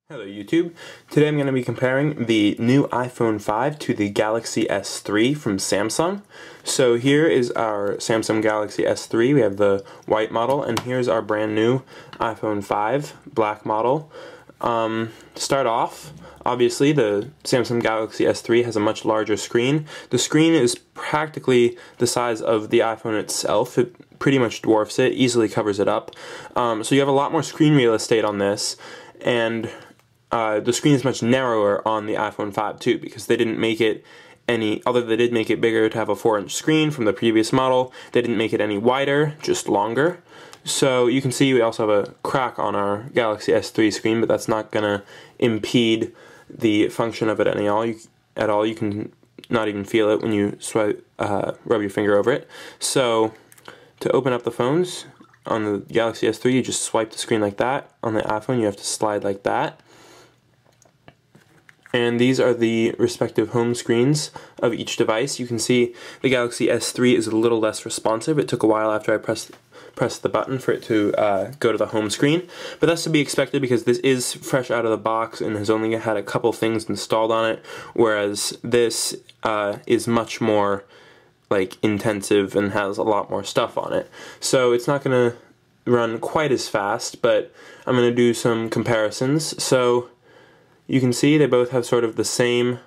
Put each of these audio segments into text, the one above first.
Hello YouTube. Today I'm going to be comparing the new iPhone 5 to the Galaxy S3 from Samsung. So here is our Samsung Galaxy S3, we have the white model, and here's our brand new iPhone 5 black model. To start off, obviously the Samsung Galaxy S3 has a much larger screen. The screen is practically the size of the iPhone itself. It pretty much dwarfs it, easily covers it up. So you have a lot more screen real estate on this, and the screen is much narrower on the iPhone 5 too, because they didn't make it any, although they did make it bigger to have a 4-inch screen from the previous model, they didn't make it any wider, just longer. So you can see we also have a crack on our Galaxy S3 screen, but that's not going to impede the function of it at all. You can not even feel it when you swipe, rub your finger over it. So to open up the phones, on the Galaxy S3 you just swipe the screen like that. On the iPhone you have to slide like that. And these are the respective home screens of each device. You can see the Galaxy S3 is a little less responsive. It took a while after I pressed the button for it to go to the home screen. But that's to be expected because this is fresh out of the box and has only had a couple things installed on it, whereas this is much more intensive and has a lot more stuff on it. So it's not going to run quite as fast, but I'm going to do some comparisons. So you can see they both have sort of the same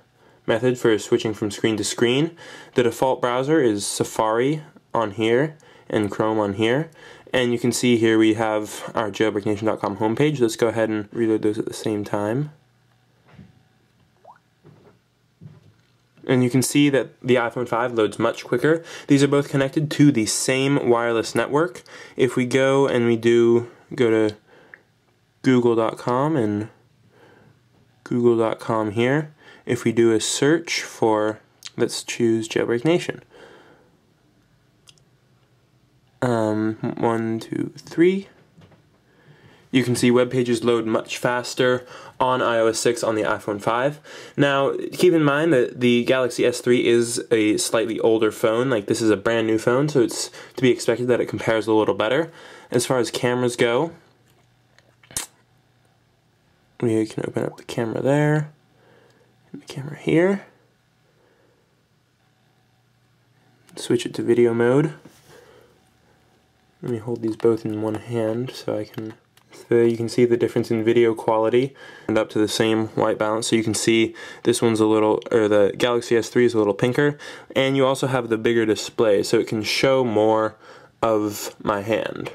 method for switching from screen to screen. The default browser is Safari on here and Chrome on here. And you can see here we have our jailbreaknation.com homepage. Let's go ahead and reload those at the same time. And you can see that the iPhone 5 loads much quicker. These are both connected to the same wireless network. If we go and we go to google.com and google.com here, if we do a search for, let's choose Jailbreak Nation. 1, 2, 3. You can see web pages load much faster on iOS 6 on the iPhone 5. Now, keep in mind that the Galaxy S3 is a slightly older phone. This is a brand new phone, so it's to be expected that it compares a little better. As far as cameras go, we can open up the camera there, and the camera here. Switch it to video mode. Let me hold these both in one hand so you can see the difference in video quality and up to the same white balance. So you can see this one's the Galaxy S3 is a little pinker, and you also have the bigger display so it can show more of my hand.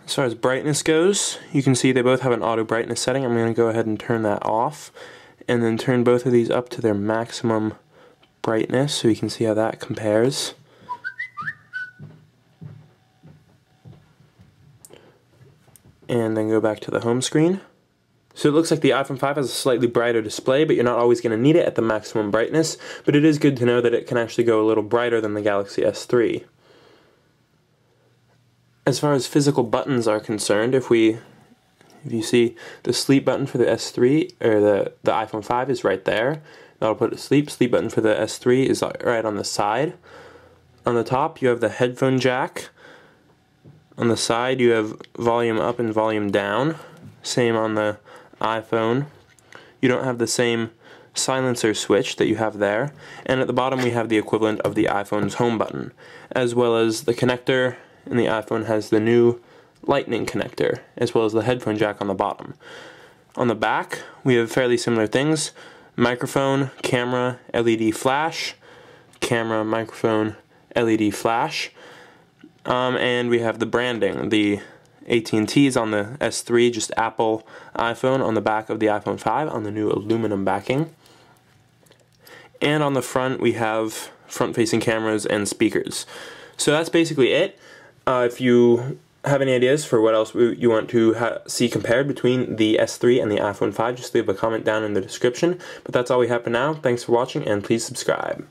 As far as brightness goes, you can see they both have an auto brightness setting. I'm going to go ahead and turn that off, and then turn both of these up to their maximum brightness so you can see how that compares. And then go back to the home screen. So it looks like the iPhone 5 has a slightly brighter display, but you're not always going to need it at the maximum brightness, but it is good to know that it can actually go a little brighter than the Galaxy S3. As far as physical buttons are concerned, if you see the sleep button for the S3, or the iPhone 5 is right there. That'll put it to sleep. Sleep button for the S3 is right on the side. On the top you have the headphone jack. On the side you have volume up and volume down. Same on the iPhone. You don't have the same silencer switch that you have there. And at the bottom we have the equivalent of the iPhone's home button, as well as the connector. And the iPhone has the new lightning connector, as well as the headphone jack on the bottom. On the back, we have fairly similar things. Microphone, camera, LED flash, camera, microphone, LED flash. And we have the branding. The AT&T is on the S3, just Apple iPhone on the back of the iPhone 5 on the new aluminum backing. And on the front, we have front-facing cameras and speakers. So that's basically it. If you have any ideas for what else you want to see compared between the S3 and the iPhone 5, just leave a comment down in the description. But that's all we have for now. Thanks for watching, and please subscribe.